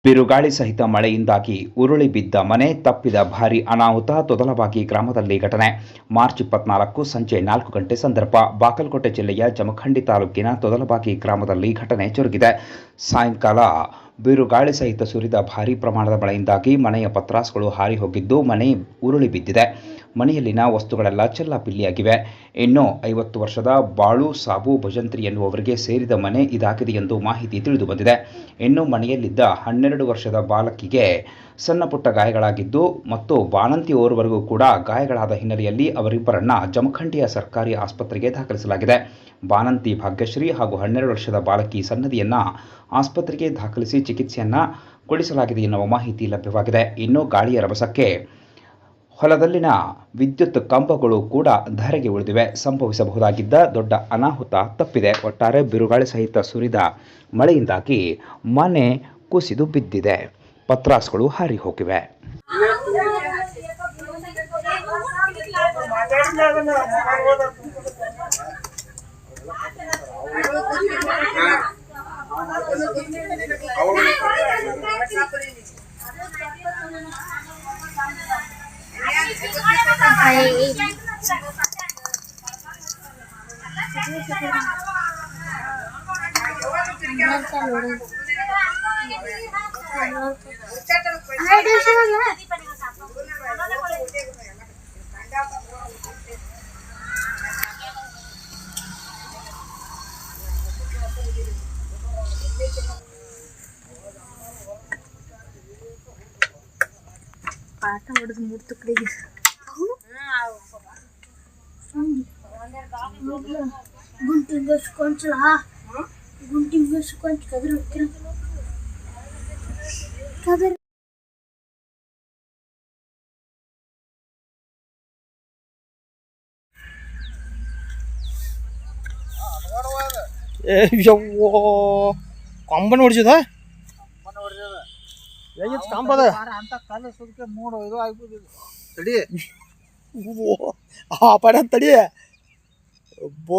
ಬಿರುಗಾಳಿ ಸಹಿತ ಮಳೆಯಿಂದಾಗಿ ಉರುಳಿ ಬಿದ್ದ ಮನೆ, ತಪ್ಪಿದ ಭಾರೀ ಅನಾಹುತ. ತೊದಲಬಾಗಿ ಗ್ರಾಮದಲ್ಲಿ ಘಟನೆ. ಮಾರ್ಚ್ 24 ಸಂಜೆ 4 ಗಂಟೆ ಸಂದರ್ಭ. ಬಾಗಲಕೋಟೆ ಜಿಲ್ಲೆಯ ಜಮಖಂಡಿ ತಾಲೂಕಿನ ತೊದಲಬಾಗಿ ಗ್ರಾಮದಲ್ಲಿ ಘಟನೆ ಜರುಗಿದೆ. ಸಾಯಂಕಾಲ ಬಿರುಗಾಳಿ ಸಹಿತ ಸುರಿದ ಭಾರೀ ಪ್ರಮಾಣದ ಮಳೆಯಿಂದಾಗಿ ಮನೆಯ ಪತ್ರಾಸ್ಗಳು ಹಾರಿ ಹೋಗಿದ್ದು, ಮನೆ ಉರುಳಿ ಬಿದ್ದಿದೆ. ಮನೆಯಲ್ಲಿನ ವಸ್ತುಗಳೆಲ್ಲ ಚೆಲ್ಲಾಪಿಲ್ಲಿಯಾಗಿವೆ. ಇನ್ನು 50 ವರ್ಷದ ಬಾಳು ಸಾಬು ಭಜಂತ್ರಿ ಎನ್ನುವವರಿಗೆ ಸೇರಿದ ಮನೆ ಇದಾಗಿದೆ ಎಂದು ಮಾಹಿತಿ ತಿಳಿದು ಬಂದಿದೆ. ಇನ್ನು ಮನೆಯಲ್ಲಿದ್ದ 12 ವರ್ಷದ ಬಾಲಕಿಗೆ ಸಣ್ಣಪುಟ್ಟ ಗಾಯಗಳಾಗಿದ್ದು ಮತ್ತು ಬಾಣಂತಿ ಓರ್ವರಿಗೂ ಕೂಡ ಗಾಯಗಳಾದ ಹಿನ್ನೆಲೆಯಲ್ಲಿ ಅವರಿಬ್ಬರನ್ನ ಜಮಖಂಡಿಯ ಸರ್ಕಾರಿ ಆಸ್ಪತ್ರೆಗೆ ದಾಖಲಿಸಲಾಗಿದೆ. ಬಾಣಂತಿ ಭಾಗ್ಯಶ್ರೀ ಹಾಗೂ 12 ವರ್ಷದ ಬಾಲಕಿ ಸನ್ನದಿಯನ್ನ ಆಸ್ಪತ್ರೆಗೆ ದಾಖಲಿಸಿ ಚಿಕಿತ್ಸೆಯನ್ನ ಕೊಡಿಸಲಾಗಿದೆ ಎನ್ನುವ ಮಾಹಿತಿ ಲಭ್ಯವಾಗಿದೆ. ಇನ್ನು ಗಾಳಿಯ ರಭಸಕ್ಕೆ ಹೊಲದಲ್ಲಿನ ವಿದ್ಯುತ್ ಕಂಬಗಳು ಕೂಡ ಧರೆಗೆ ಉಳಿದಿವೆ. ಸಂಭವಿಸಬಹುದಾಗಿದ್ದ ದೊಡ್ಡ ಅನಾಹುತ ತಪ್ಪಿದೆ. ಒಟ್ಟಾರೆ ಬಿರುಗಾಳಿ ಸಹಿತ ಸುರಿದ ಮಳೆಯಿಂದಾಗಿ ಮನೆ ಕುಸಿದು ಬಿದ್ದಿದೆ. ಪತ್ರಾಸ್ಗಳು ಹಾರಿ ಹೋಗಿವೆ. ಪಾಠ ಹೊಡೆದು ಮೂರ್ತು ಕಡೆಗೆ ಗುಂಟಿಂಗ್ ಕೊಂಚಲ ಕದ್ರ ಕೊಂಬನ್ ಹೊಡ್ಸಿದ ಕಂಬದ ಅಂತ ಕಾಲ ಸುದಕ್ಕೆ ಮೂಡು ಇದು ಆಗ್ಬೋದು. ತಡಿ ಆ ಪಡ ತಡಿ ಬೋ